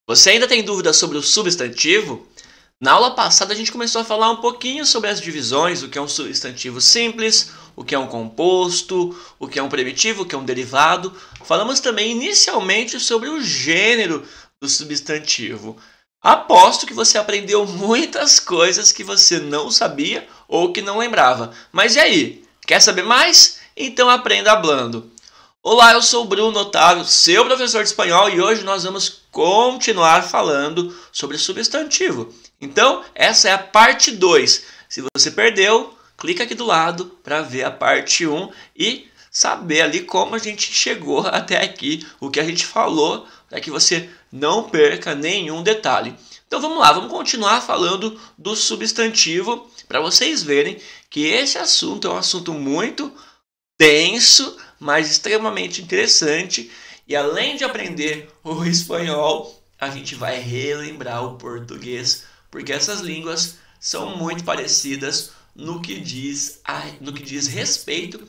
Você ainda tem dúvidas sobre o substantivo? Na aula passada a gente começou a falar um pouquinho sobre as divisões, o que é um substantivo simples, o que é um composto, o que é um primitivo, o que é um derivado. Falamos também inicialmente sobre o gênero do substantivo. Aposto que você aprendeu muitas coisas que você não sabia ou que não lembrava. Mas e aí? Quer saber mais? Então aprenda hablando. Olá, eu sou o Bruno Otávio, seu professor de espanhol, e hoje nós vamos continuar falando sobre substantivo. Então, essa é a parte 2. Se você perdeu, clica aqui do lado para ver a parte 1 e saber ali como a gente chegou até aqui, o que a gente falou, para que você não perca nenhum detalhe. Então vamos lá, vamos continuar falando do substantivo, para vocês verem que esse assunto é um assunto muito denso, mas extremamente interessante. E além de aprender o espanhol, a gente vai relembrar o português, porque essas línguas são muito parecidas no que diz respeito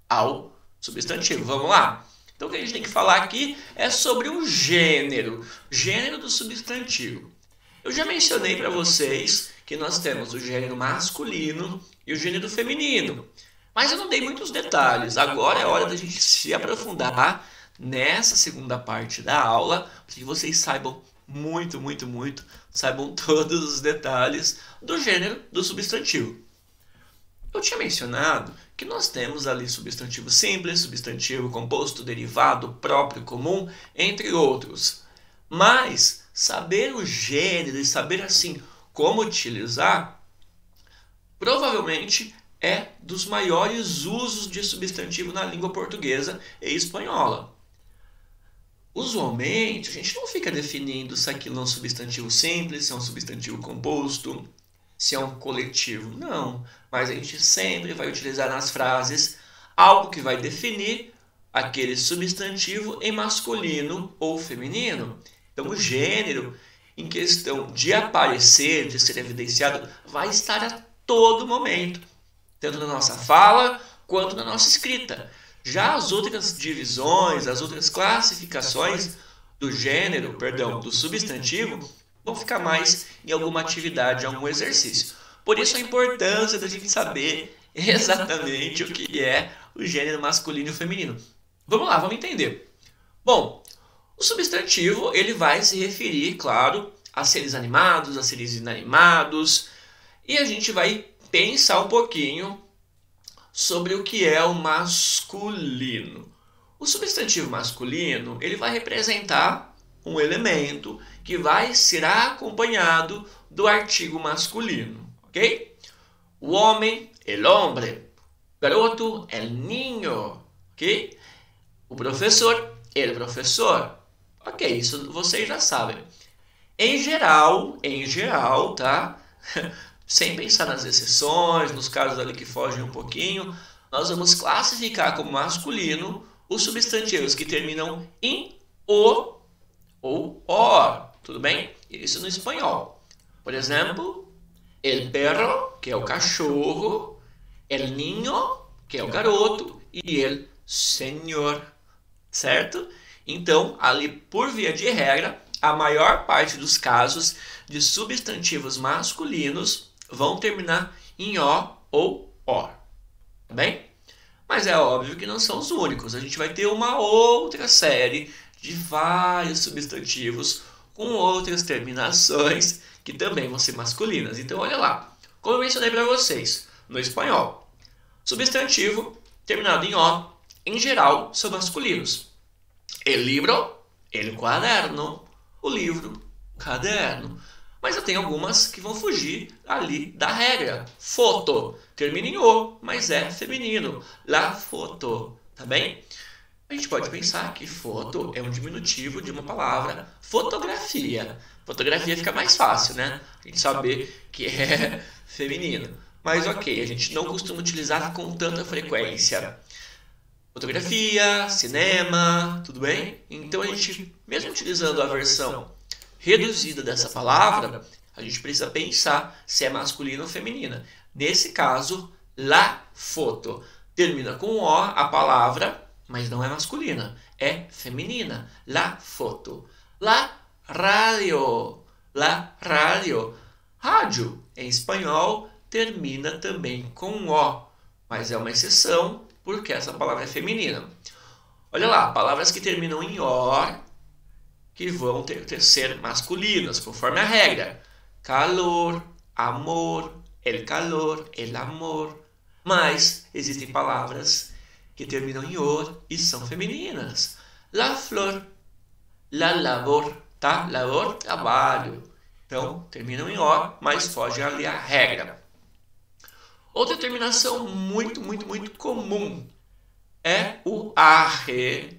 ao substantivo. Vamos lá? Então o que a gente tem que falar aqui é sobre o gênero do substantivo. Eu já mencionei para vocês que nós temos o gênero masculino e o gênero feminino. Mas eu não dei muitos detalhes. Agora é hora da gente se aprofundar nessa segunda parte da aula, para que vocês saibam muito, saibam todos os detalhes do gênero do substantivo. Eu tinha mencionado que nós temos ali substantivo simples, substantivo composto, derivado, próprio, comum, entre outros. Mas saber o gênero e saber assim como utilizar, provavelmente é dos maiores usos de substantivo na língua portuguesa e espanhola. Usualmente, a gente não fica definindo se aquilo é um substantivo simples, se é um substantivo composto, se é um coletivo. Não, mas a gente sempre vai utilizar nas frases algo que vai definir aquele substantivo em masculino ou feminino. Então, o gênero em questão de aparecer, de ser evidenciado, vai estar a todo momento, tanto na nossa fala quanto na nossa escrita. Já as outras divisões, as outras classificações do gênero, do substantivo, vão ficar mais em alguma atividade, algum exercício. Por isso a importância da gente saber exatamente o que é o gênero masculino e feminino. Vamos lá, vamos entender. Bom, o substantivo ele vai se referir, claro, a seres animados, a seres inanimados, e a gente vai pensar um pouquinho sobre o que é o masculino. O substantivo masculino ele vai representar um elemento que vai ser acompanhado do artigo masculino, ok? O homem, el hombre. Garoto, el niño, ok? O professor, el professor. Ok, isso vocês já sabem. Em geral, tá? Sem pensar nas exceções, nos casos ali que fogem um pouquinho, nós vamos classificar como masculino os substantivos que terminam em o ou or, tudo bem? Isso no espanhol. Por exemplo, el perro, que é o cachorro, el niño, que é o garoto, e el señor, certo? Então, ali por via de regra, a maior parte dos casos de substantivos masculinos vão terminar em o ou or, tá bem? Mas é óbvio que não são os únicos. A gente vai ter uma outra série de vários substantivos com outras terminações que também vão ser masculinas. Então, olha lá. Como eu mencionei para vocês, no espanhol, substantivo terminado em o, em geral, são masculinos. El libro, el cuaderno, o livro, o caderno. Mas eu tenho algumas que vão fugir ali da regra. Foto, termina em o, mas é feminino. La foto, tá bem? A gente pode pensar que foto é um diminutivo de uma palavra fotografia. Fotografia fica mais fácil, né? A gente saber que é feminino. Mas ok, a gente não costuma utilizar com tanta frequência. Fotografia, cinema, tudo bem? Então a gente, mesmo utilizando a versão reduzida dessa palavra, a gente precisa pensar se é masculina ou feminina. Nesse caso, la foto. Termina com o, a palavra, mas não é masculina, é feminina. La foto. La radio. La radio. Rádio, em espanhol, termina também com O, mas é uma exceção porque essa palavra é feminina. Olha lá, palavras que terminam em OR, que vão ser masculinas, conforme a regra. Calor, amor, el calor, el amor. Mas existem palavras que terminam em OR e são femininas. La flor, la labor, tá? Labor, trabalho. Então, terminam em OR, mas foge ali a regra. Outra terminação muito comum é o ARRE,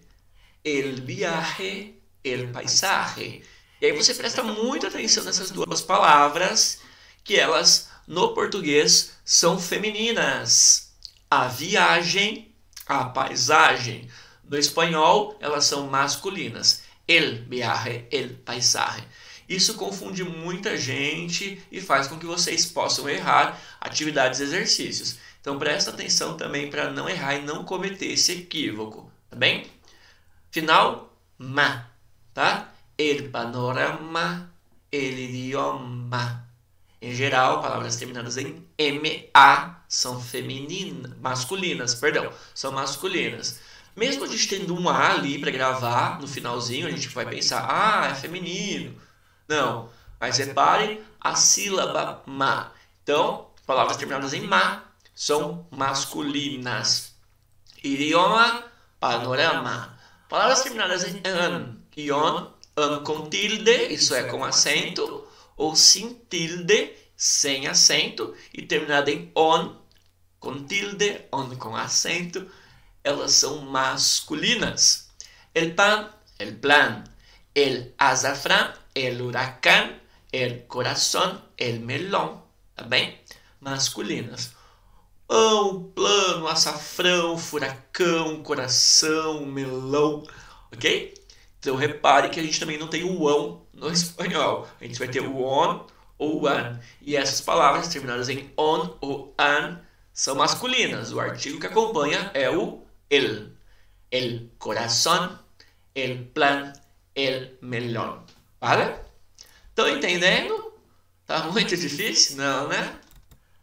el viaje, el paisaje. E aí você presta muita atenção nessas duas palavras, que elas, no português, são femininas. A viagem, a paisagem. No espanhol, elas são masculinas. El viaje, el paisaje. Isso confunde muita gente e faz com que vocês possam errar atividades e exercícios. Então presta atenção também para não errar e não cometer esse equívoco, tá bem? Final, ma, tá? El panorama, el idioma. Em geral, palavras terminadas em MA são masculinas, são masculinas. Mesmo a gente tendo um A ali para gravar no finalzinho, a gente vai pensar, é feminino. Não, mas repare a sílaba ma. Então, palavras terminadas em ma são masculinas. Idioma, panorama. Palavras terminadas em an, ion, an com tilde, isso é com acento, ou sem tilde, sem acento, e terminada em on, com tilde, on com acento, elas são masculinas. El pan, el plan. El azafrán, el huracán, el corazón, el melón. Tá bem? Masculinas. Pão, plano, açafrão, furacão, coração, melão. Ok? Então repare que a gente também não tem o ão no espanhol. A gente vai ter o on ou o an. E essas palavras terminadas em on ou an são masculinas. O artigo que acompanha é o el. El corazón, el plan, el melón. Vale? Estão entendendo? Tá muito difícil? Não, né?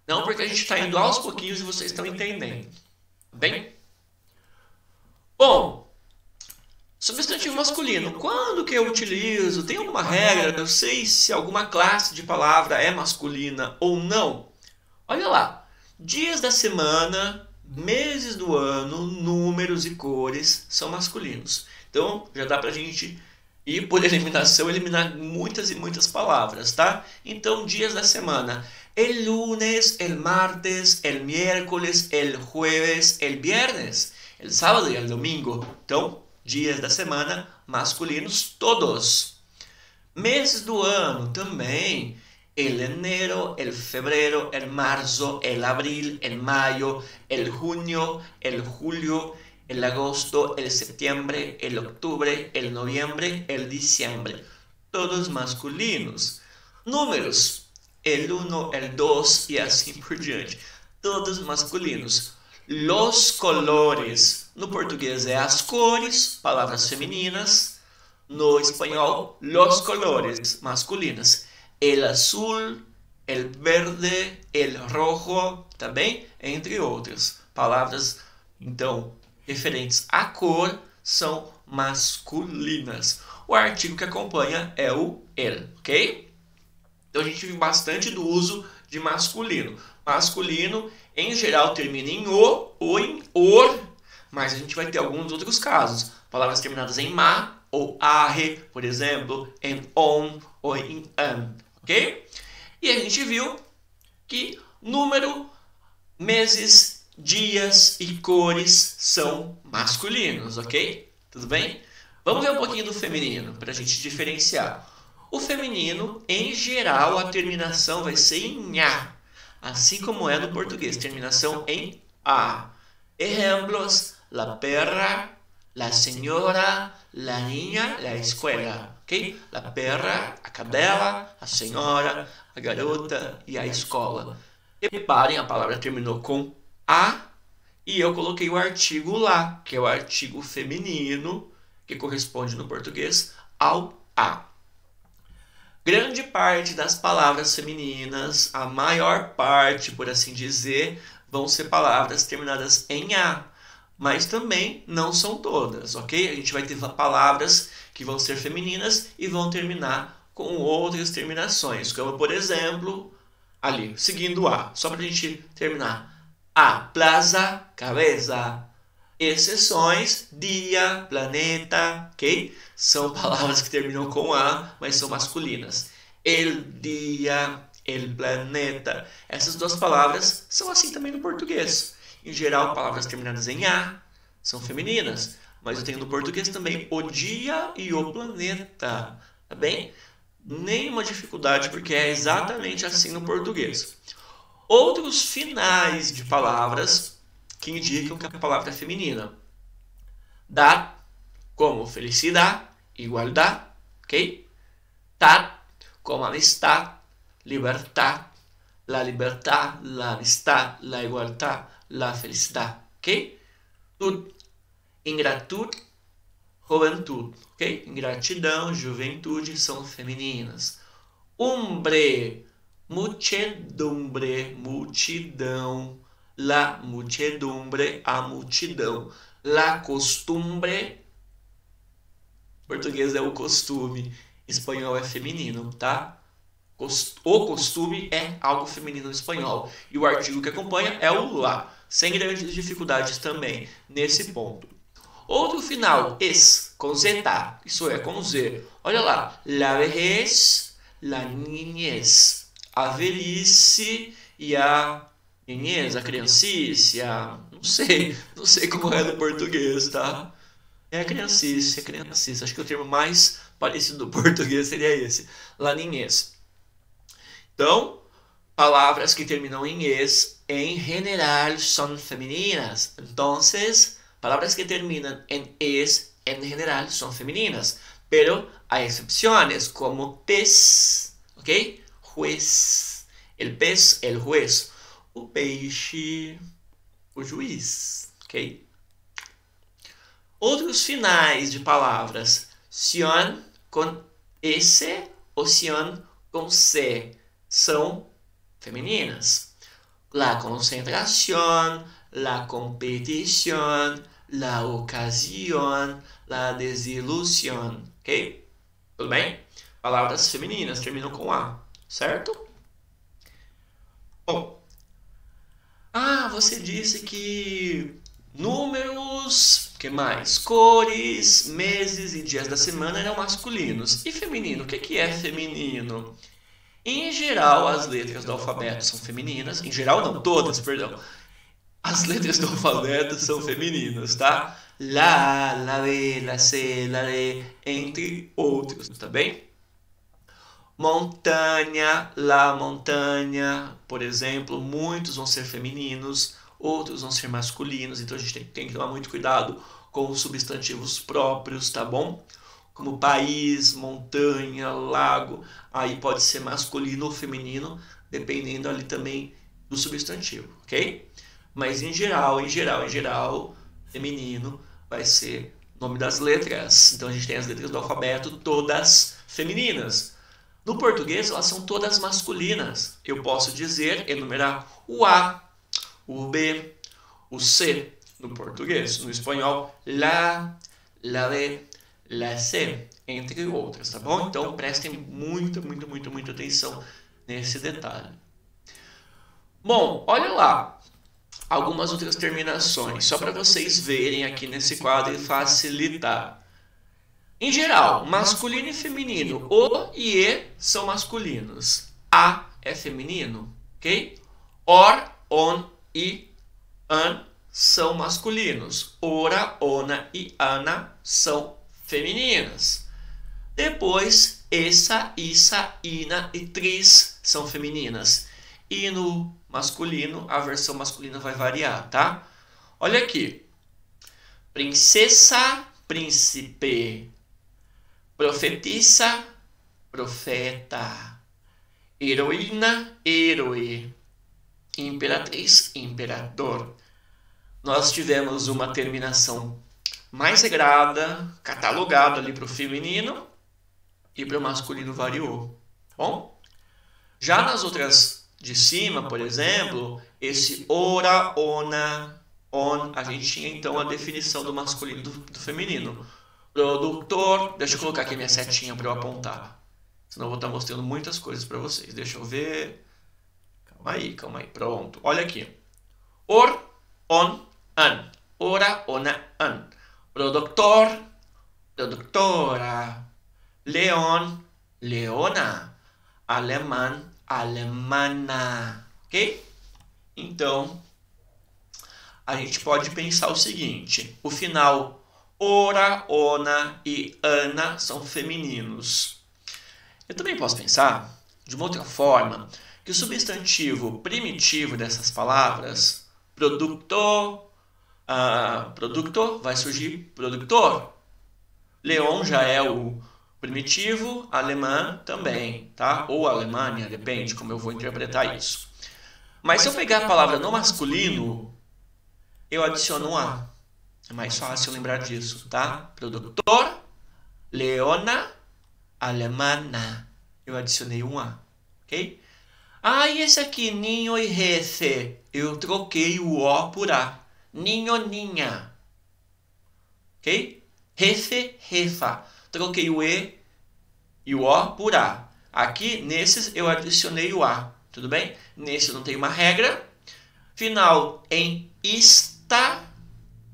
Não, porque a gente está indo aos pouquinhos e vocês estão entendendo. Bem? Bom, substantivo masculino. Quando que eu utilizo? Tem alguma regra? Eu sei se alguma classe de palavra é masculina ou não. Olha lá. Dias da semana, meses do ano, números e cores são masculinos. Então, já dá pra gente ir por eliminação, eliminar muitas e muitas palavras, tá? Então, dias da semana. El lunes, el martes, el miércoles, el jueves, el viernes. El sábado e el domingo. Então, dias da semana, masculinos todos. Meses do ano também. El enero, el febrero, el marzo, el abril, el mayo, el junio, el julio, el agosto, el septiembre, el octubre, el noviembre, el diciembre. Todos masculinos. Números. El 1, el 2 e assim por diante. Todos masculinos. Los colores. No português é as cores, palavras femininas. No espanhol, los colores, masculinas. El azul, el verde, el rojo, tá bem? Entre outras. Palavras, então, referentes à cor são masculinas. O artigo que acompanha é o el, ok? Então a gente viu bastante do uso de masculino. Masculino, em geral, termina em o ou em or, mas a gente vai ter alguns outros casos. Palavras terminadas em ma ou arre, por exemplo, em on ou em an, ok? E a gente viu que número, meses, dias e cores são masculinos, ok? Tudo bem? Vamos ver um pouquinho do feminino, para a gente diferenciar. O feminino, em geral, a terminação vai ser em a, assim como é no português, terminação em a. Exemplos, la perra, la señora, la niña, la escuela, ok? La perra, a cadela, a senhora, a garota e a escola. Reparem, a palavra terminou com a e eu coloquei o artigo lá, que é o artigo feminino, que corresponde no português ao a. Grande parte das palavras femininas, a maior parte, por assim dizer, vão ser palavras terminadas em A, mas também não são todas, ok? A gente vai ter palavras que vão ser femininas e vão terminar com outras terminações, como por exemplo, ali, seguindo A, só para a gente terminar. A, plaza, cabeza. Exceções, dia, planeta, ok? São palavras que terminam com A, mas são masculinas. El dia, el planeta. Essas duas palavras são assim também no português. Em geral, palavras terminadas em A são femininas, mas eu tenho no português também o dia e o planeta, tá bem? Nenhuma dificuldade, porque é exatamente assim no português. Outros finais de palavras que indicam que a palavra é feminina. Dar, como felicidade, igualdade, ok? Tar, como amistad, libertad, la libertad, la amistad, la igualdad, la felicidad, ok? Tud, ingratitud, juventude, ok? Ingratidão, juventude são femininas. Umbre, muchedumbre, multidão. La muchedumbre, a multidão. La costumbre, português é o costume, espanhol é feminino, tá? O costume é algo feminino no espanhol. E o artigo que acompanha é o la, sem grandes dificuldades também nesse ponto. Outro final, es, com z, isso é, com z. Olha lá, la vejez, la niñez, a velhice e a niñez, a criancice, não sei como é no português, tá? É a criancice, Acho que o termo mais parecido do português seria esse, la niñez. Então, palavras que terminam em es, em general, são femininas. Então, palabras que terminan en es, en general, son femeninas, pero hay excepciones, como pez, ¿ok? Juez, el pez, el juez, o peixe, o juiz, ¿ok? Outros finais de palavras, sion com S ou sion com C, são femininas. La concentración, la competición, la ocasión, la desilusão, ok? Tudo bem? Palavras femininas terminam com A, certo? Bom, você disse que números, que mais? Cores, meses e dias da semana eram masculinos. E feminino? O que é feminino? Em geral, as letras do alfabeto são femininas. Em geral, não, todas, perdão. As letras do alfabeto são femininas, tá? La, la B, la C, la D, entre outros, tá bem? Montanha, la montanha, por exemplo, muitos vão ser femininos, outros vão ser masculinos, então a gente tem que tomar muito cuidado com os substantivos próprios, tá bom? Como país, montanha, lago, aí pode ser masculino ou feminino, dependendo ali também do substantivo, ok? Mas em geral, feminino vai ser nome das letras. Então a gente tem as letras do alfabeto todas femininas. No português elas são todas masculinas. Eu posso dizer, enumerar o A, o B, o C no português. No espanhol, la, la B, la C, entre outras, tá bom? Então prestem muita atenção nesse detalhe. Bom, olha lá. Algumas outras terminações, só para vocês verem aqui nesse quadro e facilitar. Em geral, masculino e feminino, o e e são masculinos. A é feminino, ok? Or, on e an são masculinos. Ora, ona e ana são femininas. Depois, essa, issa, ina e tris são femininas. E no masculino, a versão masculina vai variar, tá? Olha aqui. Princesa, príncipe. Profetisa, profeta. Heroína, herói. Imperatriz, imperador. Nós tivemos uma terminação mais regrada, catalogada ali para o feminino, e para o masculino variou, bom? Já nas outras de cima, por exemplo, esse ora, ona, on, a gente tinha então a definição do masculino e do feminino. Produtor, deixa eu colocar aqui minha setinha para eu apontar, senão eu vou estar mostrando muitas coisas para vocês. Deixa eu ver. Calma aí, pronto. Olha aqui. Or, on, an. Ora, ona, an. Productor, productora. León, leona. Alemão, alemana. Ok? Então, a gente pode pensar o seguinte. O final ora, ona e ana são femininos. Eu também posso pensar, de uma outra forma, que o substantivo primitivo dessas palavras, producto, vai surgir productor. Leon já é o primitivo, alemã também, tá? Ou Alemanha, depende como eu vou interpretar isso. Mas se eu pegar a palavra no masculino, eu adiciono um A. É mais fácil lembrar disso, tá? Productor, leona, alemana. Eu adicionei um A, ok? E esse aqui, ninho e jefe. Eu troquei o O por A. Ninho, ninha. Ok? Jefe, jefa. Troquei o E e o O por A. Aqui, nesses, eu adicionei o A. Tudo bem? Nesse não tem uma regra. Final em ista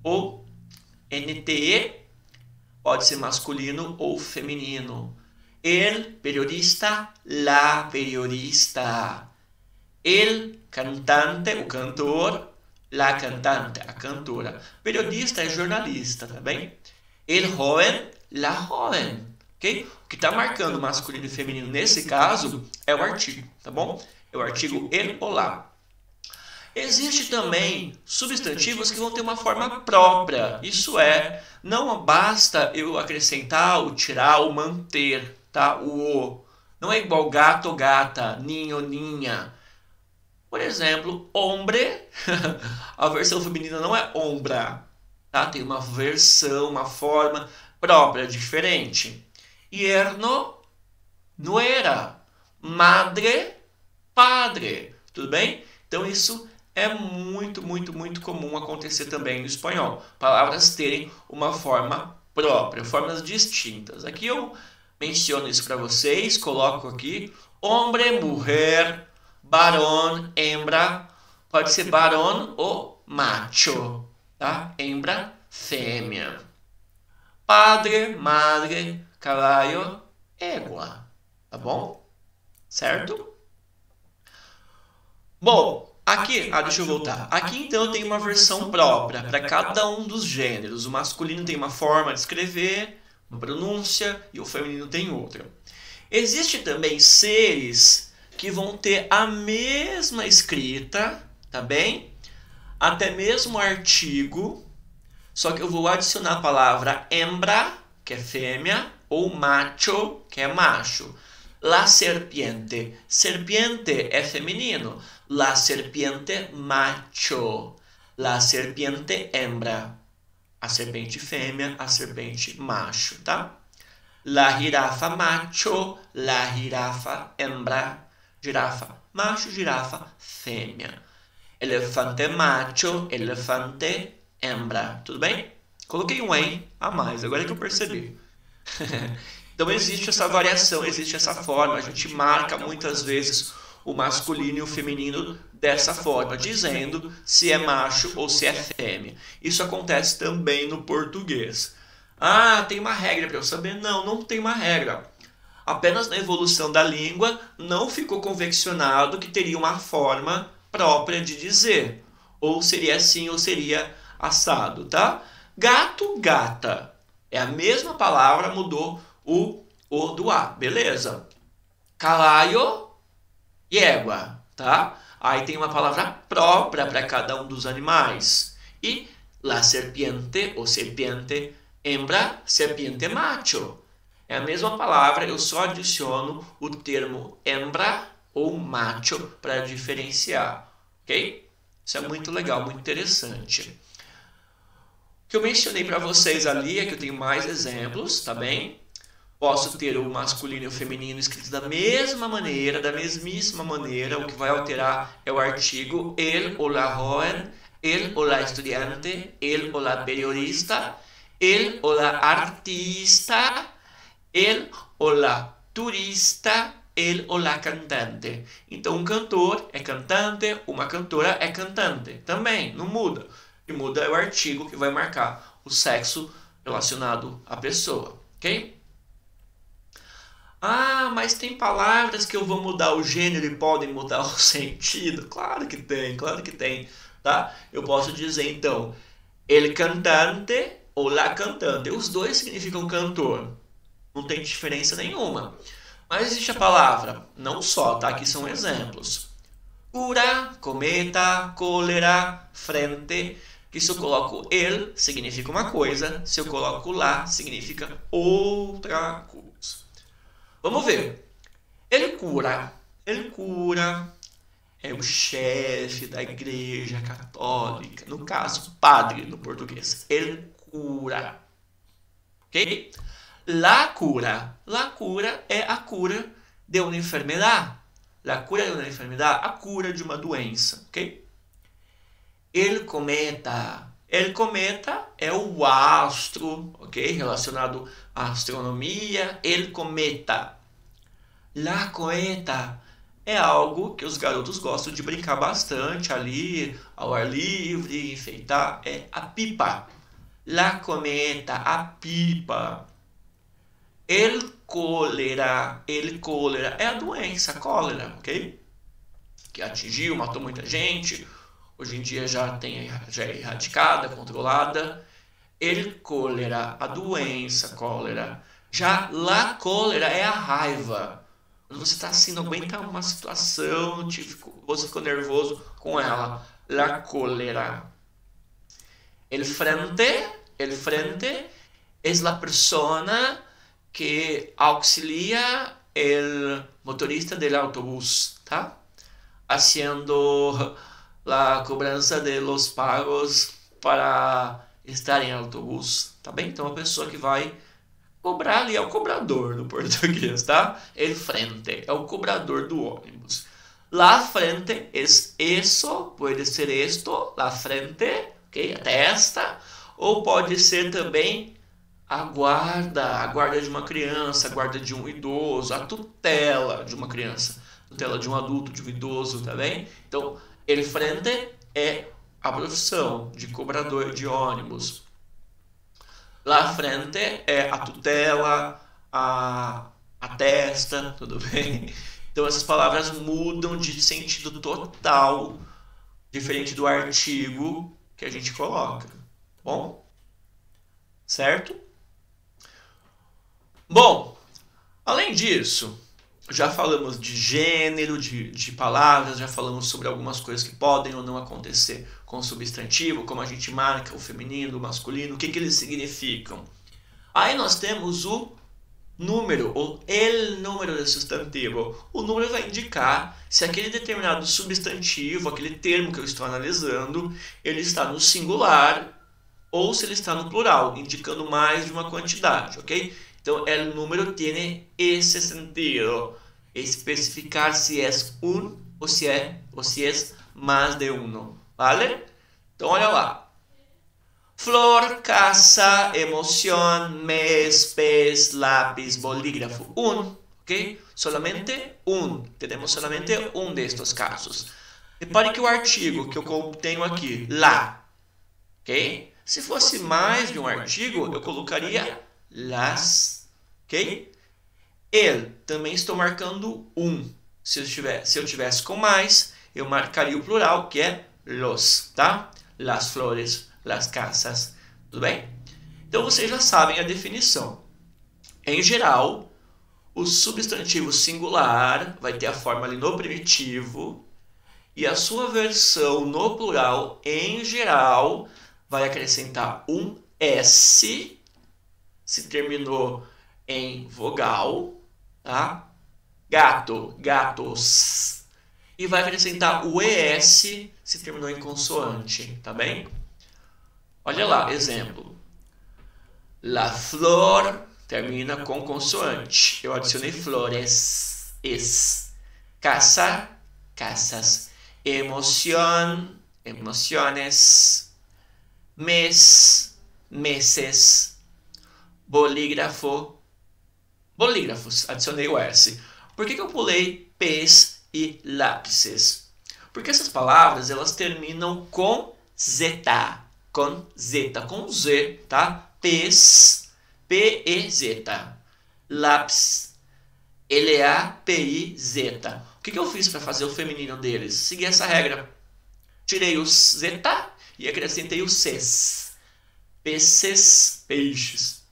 ou NTE. Pode ser masculino ou feminino. El periodista, la periodista. El cantante, o cantor, la cantante, a cantora. Periodista é jornalista, tá bem? El joven, la joven. Okay? O que está marcando masculino e feminino nesse caso é o artigo, tá bom? É o artigo el ou la. Existe também substantivos que vão ter uma forma própria. Isso é, não basta eu acrescentar, ou tirar, ou manter, tá? O. Não é igual gato ou gata, ninho, ninha. Por exemplo, hombre, a versão feminina não é ombra, tá? Tem uma versão, uma forma própria, diferente. Yerno, nuera. Madre, padre. Tudo bem? Então isso é muito comum acontecer também no espanhol. Palavras terem uma forma própria, formas distintas. Aqui eu menciono isso para vocês, coloco aqui hombre, mulher, varón, hembra, pode ser varón ou macho, tá? Hembra, fêmea. Padre, madre, caballo, égua, tá bom? Certo? Bom, aqui, deixa eu voltar. Aqui então eu tenho uma versão própria para cada um dos gêneros. O masculino tem uma forma de escrever, uma pronúncia, e o feminino tem outra. Existem também seres que vão ter a mesma escrita, tá bem? Até mesmo artigo, só que eu vou adicionar a palavra hembra, que é fêmea, ou macho, que é macho. La serpiente. Serpiente é feminino. La serpiente macho. La serpiente hembra. A serpente fêmea, a serpente macho, tá? La jirafa macho, la jirafa hembra. Girafa macho, girafa fêmea. Elefante macho, elefante hembra. Tudo bem? Coloquei um em a mais, agora é que eu percebi. Então existe essa variação, existe essa forma. A gente marca muitas vezes o masculino e o feminino dessa forma, dizendo se é macho ou se é fêmea. Isso acontece também no português. Tem uma regra para eu saber? Não, não tem uma regra. Apenas na evolução da língua não ficou convencionado que teria uma forma própria de dizer. Ou seria assim ou seria assado, tá? Gato, gata. É a mesma palavra, mudou o do A, beleza? Caballo e égua, tá? Aí tem uma palavra própria para cada um dos animais. E la serpiente ou serpiente hembra, serpiente macho. É a mesma palavra, eu só adiciono o termo hembra ou macho para diferenciar, ok? Isso é muito legal, muito interessante. O que eu mencionei para vocês ali é que eu tenho mais exemplos, tá bem? Posso ter o masculino e o feminino escritos da mesma maneira, da mesmíssima maneira. O que vai alterar é o artigo el o la joven, el o la estudiante, el o la periodista, el o la artista, el o la turista, el o la cantante. Então, um cantor é cantante, uma cantora é cantante. Também, não muda. O que muda é o artigo que vai marcar o sexo relacionado à pessoa, ok? Ah, mas tem palavras que eu vou mudar o gênero e podem mudar o sentido? Claro que tem, tá? Eu posso dizer, então, el cantante ou la cantante. Os dois significam cantor. Não tem diferença nenhuma. Mas existe a palavra, não só, tá? Aqui são exemplos. Cura, cometa, cólera, frente. Que se eu coloco el, significa uma coisa. Se eu coloco lá, significa outra coisa. Vamos ver. Ele cura é o chefe da igreja católica, no caso, padre no português. Ele cura. Ok? La cura é a cura de uma enfermidade. La cura de uma enfermidade, a cura de uma doença. Ok? El cometa é o astro, ok? Relacionado à astronomia. El cometa. La cometa é algo que os garotos gostam de brincar bastante ali, ao ar livre, enfeitar. É a pipa. La cometa, a pipa. El cólera é a doença, a cólera, ok? Que atingiu, matou muita gente. Hoje em dia já é erradicada, controlada. El cólera, a doença, cólera. Já cólera é a raiva. Quando você está assim, não aguenta uma situação, você ficou nervoso com ela. La cólera. El frente es la persona que auxilia el motorista del autobús, tá? Haciendo la cobrança de los pagos para estar em autobús, tá bem? Então, a pessoa que vai cobrar ali é o cobrador no português, tá? El frente é o cobrador do ônibus. La frente es eso, pode ser esto, la frente, ok? A testa, ou pode ser também a guarda de uma criança, a guarda de um idoso, a tutela de uma criança, tutela de um adulto, de um idoso, tá bem? Então, el frente é a profissão de cobrador de ônibus. La frente é a tutela, a testa, tudo bem? Então essas palavras mudam de sentido total, diferente do artigo que a gente coloca. Bom? Certo? Bom, além disso, já falamos de gênero, de palavras, já falamos sobre algumas coisas que podem ou não acontecer com o substantivo, como a gente marca o feminino, o masculino, o que eles significam. Aí nós temos o número, ou el número de substantivo. O número vai indicar se aquele determinado substantivo, aquele termo que eu estou analisando, ele está no singular ou se ele está no plural, indicando mais de uma quantidade, ok? Então, el número tiene ese sentido, especificar si es un o si es más de uno, ¿vale? Então, olha lá. Flor, casa, emoción, mes, pez, lápiz, bolígrafo. Un, ¿ok? Solamente un. Tenemos solamente um destes casos. Repare que o artigo que eu tenho aqui, lá, ok? Se fosse mais de um artigo, eu colocaria las, ok? El, também estou marcando um. Se eu tivesse com mais, eu marcaria o plural, que é los, tá? Las flores, las casas, tudo bem? Então, vocês já sabem a definição. Em geral, o substantivo singular vai ter a forma ali no primitivo e a sua versão no plural, em geral, vai acrescentar um S, se terminou em vogal, tá? Gato, gatos. E vai acrescentar o ES, se terminou em consoante, tá bem? Olha lá, exemplo. La flor termina com consoante. Eu adicionei flores, es. Casa, casas. Emoción, emociones. Mes, meses. Bolígrafo, bolígrafos. Adicionei o S. Por que eu pulei pes e lápices? Porque essas palavras, elas terminam com Z, com Z, tá? Pes, P-E-Z. Lápis, L-A-P-I-Z. O que eu fiz para fazer o feminino deles? Segui essa regra. Tirei o Z e acrescentei o ses. Peces, peixes.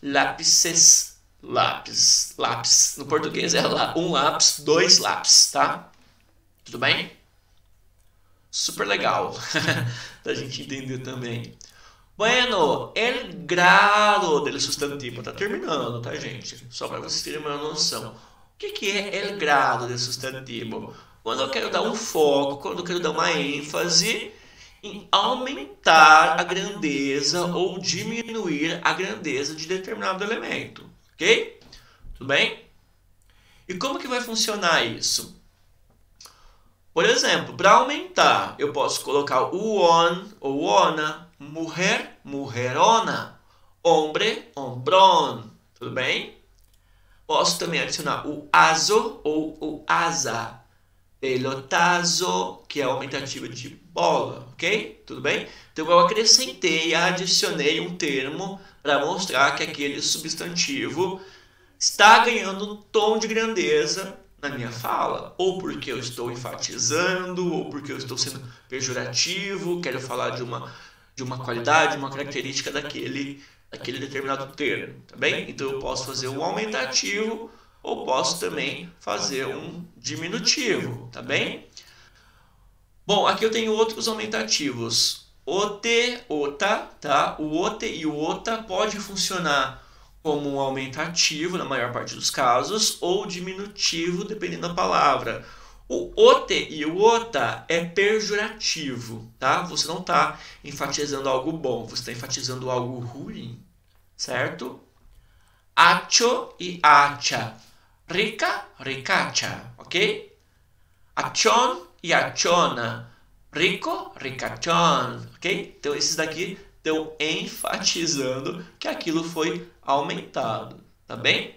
Lápices, lápis. Lápis. No português é um lápis, dois lápis, tá? Tudo bem? Super legal da gente entender também. Bueno, el grado del sustantivo. Tá terminando, tá, gente? Só para vocês terem uma noção. O que é el grado del sustantivo? Quando eu quero dar um foco, quando eu quero dar uma ênfase em aumentar a grandeza ou diminuir a grandeza de determinado elemento. Ok? Tudo bem? E como que vai funcionar isso? Por exemplo, para aumentar, eu posso colocar o on ou ona, mulher, mujerona, hombre, hombrón, tudo bem? Posso também adicionar o aso ou o asa, pelotazo, que é aumentativo de bola, ok? Tudo bem? Então eu acrescentei, adicionei um termo para mostrar que aquele substantivo está ganhando um tom de grandeza na minha fala, ou porque eu estou enfatizando, ou porque eu estou sendo pejorativo, quero falar de uma qualidade, uma característica daquele determinado termo, tá bem? Então eu posso fazer um aumentativo, ou posso também fazer um diminutivo, tá bem? Bom, aqui eu tenho outros aumentativos. Ote, ota, tá? O ote e o ota pode funcionar como um aumentativo, na maior parte dos casos, ou diminutivo, dependendo da palavra. O ote e o ota é pejorativo, tá? Você não está enfatizando algo bom, você está enfatizando algo ruim, certo? Acho e acha. Rica, ricacha, ok? Achon e achona. Rico, ricachon, ok? Então, esses daqui estão enfatizando que aquilo foi aumentado, tá bem?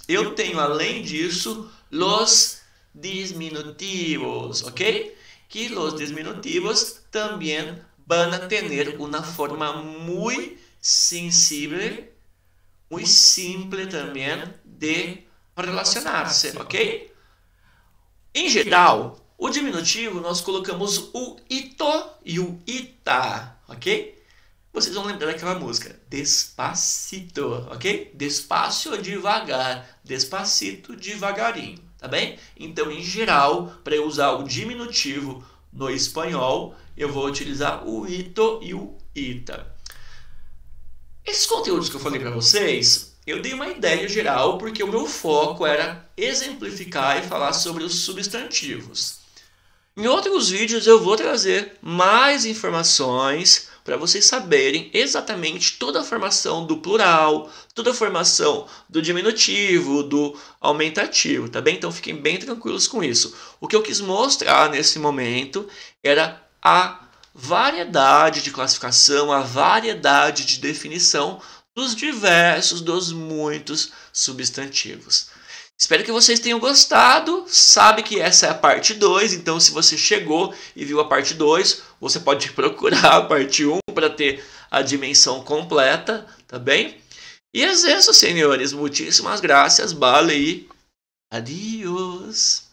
Eu tenho, além disso, los diminutivos, ok? Que los diminutivos também van a tener una forma muy sensible, muy simple também de relacionar-se, ok? Em geral, o diminutivo nós colocamos o ito e o ita, ok? Vocês vão lembrar daquela música, Despacito, ok? Despacio, devagar, despacito, devagarinho, tá bem? Então, em geral, para eu usar o diminutivo no espanhol, eu vou utilizar o ito e o ita. Esses conteúdos que eu falei para vocês, eu dei uma ideia geral porque o meu foco era exemplificar e falar sobre os substantivos. Em outros vídeos eu vou trazer mais informações para vocês saberem exatamente toda a formação do plural, toda a formação do diminutivo, do aumentativo, tá bem? Então fiquem bem tranquilos com isso. O que eu quis mostrar nesse momento era a variedade de classificação, a variedade de definição dos diversos, dos muitos substantivos. Espero que vocês tenham gostado. Sabe que essa é a parte 2, então se você chegou e viu a parte 2, você pode procurar a parte 1 para ter a dimensão completa, tá bem? E é isso, senhores. Muitíssimas graças, vale e adiós.